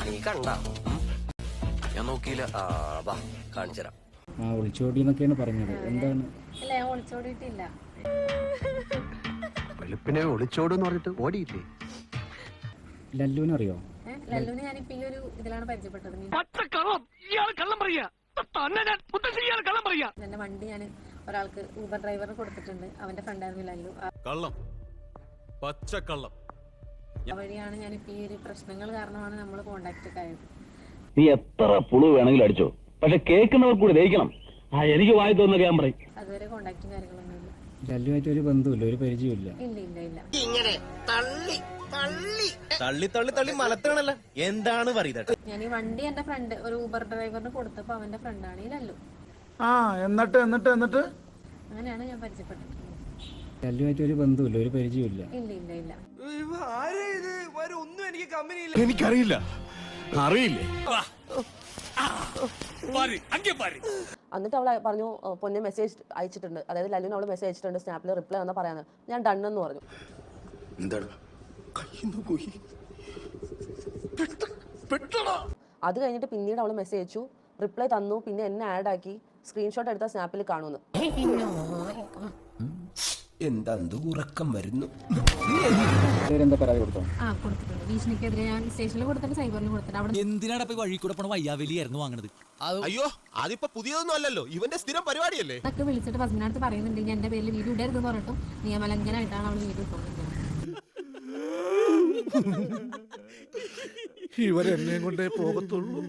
നീ കണ്ട ഞാൻ നോക്കിയില്ല. വാ കാണിച്ചുതരാം. ഒളിച്ചോടി എന്നൊക്കെയാണ് പറഞ്ഞത്. എന്താണ്? അല്ല, ഞാൻ ഒളിച്ചോടിയിട്ടില്ല. വെളുപ്പിനെ ഒളിച്ചോടെന്ന് പറഞ്ഞിട്ട് ഓടിയില്ലേ? ലല്ലുവിനെ അറിയോ? ലല്ലുവിനെ ഞാനിപ്പോ ഈ ഒരു ഇതിലാണ് പരിചയപ്പെട്ടത്. എന്റെ വണ്ടി ഞാൻ ഒരാൾക്ക് ഊബർ ഡ്രൈവറിന് കൊടുത്തിട്ടുണ്ട്. അവന്റെ ഫ്രണ്ടായിരുന്നു ലല്ലു. വഴിയാണ് ഞാനിപ്പോ ഈ ഒരു പ്രശ്നങ്ങൾ കാരണമാണ് നമ്മൾ കോണ്ടാക്ട് ഒക്കെ ആയത്. നീ എത്ര പുളു വേണമെങ്കിലും അടിച്ചോ, പക്ഷെ കേൾക്കുന്നവർ കൂടി ദഹിക്കണം. എനിക്ക് വായി തോന്നുന്ന ഞാൻ പറയും. അതുവരെ കോണ്ടാക്ടും കാര്യങ്ങളൊന്നും ഇല്ല. ലല്ലുമായിട്ട് ഒരു ബന്ധമില്ല, ഒരു പരിചയമില്ല. ഇല്ല ഇല്ല ഇല്ല. ഇങ്ങനെ തള്ളി തള്ളി തള്ളി തള്ളി മലത്താണല്ലോ. എന്താണ് പറയുന്നത്? ഞാൻ ഈ വണ്ടി എന്റെ ഫ്രണ്ട് ഒരു ഊബർ ഡ്രൈവറിന് കൊടുത്തപ്പോ അവന്റെ ഫ്രണ്ടാണ് ഈ ലല്ലു. എന്നിട്ട് എന്നിട്ട് എന്നിട്ട് അങ്ങനെയാണ് ഞാൻ പരിചയപ്പെട്ടിട്ടുള്ളത്. ലല്ലുമായിട്ട് ഒരു ബന്ധമില്ല, ഒരു പരിചയമില്ല. ഇല്ല ഇല്ല ഇല്ല. എനിക്കറിയില്ല, അറിയില്ലേ. എന്നിട്ട് അവൾ പറഞ്ഞു പൊന്നെ മെസ്സേജ് അയച്ചിട്ടുണ്ട്, അതായത് ലല്ലുവിന് അവൾ മെസ്സേജ് അയച്ചിട്ടുണ്ട്, സ്നാപ്പിൽ റിപ്ലൈ എന്നാ പറയാന്ന്. ഞാൻ ഡണ്ണെന്ന് പറഞ്ഞു. അത് കഴിഞ്ഞിട്ട് പിന്നീട് അവൾ മെസ്സേജ് അയച്ചു, റിപ്ലൈ തന്നു, പിന്നെ എന്നെ ആഡ് ആക്കി, സ്ക്രീൻഷോട്ട് എടുത്ത സ്നാപ്പിൽ കാണുന്നു. എന്താ ഉറക്കം വരുന്നു. എന്താ പരാതി കൊടുത്തോ? കൊടുത്തിട്ടുണ്ട്. ഭീഷണിക്കെതിരെ ഞാൻ സ്റ്റേഷനിൽ കൊടുത്തിട്ട് സൈബറിൽ കൊടുത്തിട്ട്. അവിടെ എന്തിനാണ് വഴി കൂടെ പോണ വയ്യാവലിയായിരുന്നു വാങ്ങണത്? അയ്യോ, അതിപ്പോ പുതിയതൊന്നും അല്ലല്ലോ, ഇവന്റെ സ്ഥിരം പരിപാടിയല്ലേ. ഒക്കെ വിളിച്ചിട്ട് ഫസ്റ്റിനടുത്ത് പറയുന്നുണ്ടെങ്കിൽ എന്റെ പേരിൽ വീഡിയോ ഇടരുതെന്ന് പറഞ്ഞിട്ടും നിയമലംഘനമായിട്ടാണ് അവൾ വീഡിയോ ഇട്ടുകൊണ്ടിരിക്കുന്നത്. ഇവരെന്നെ കൊണ്ടേ പോകത്തുള്ളൂ.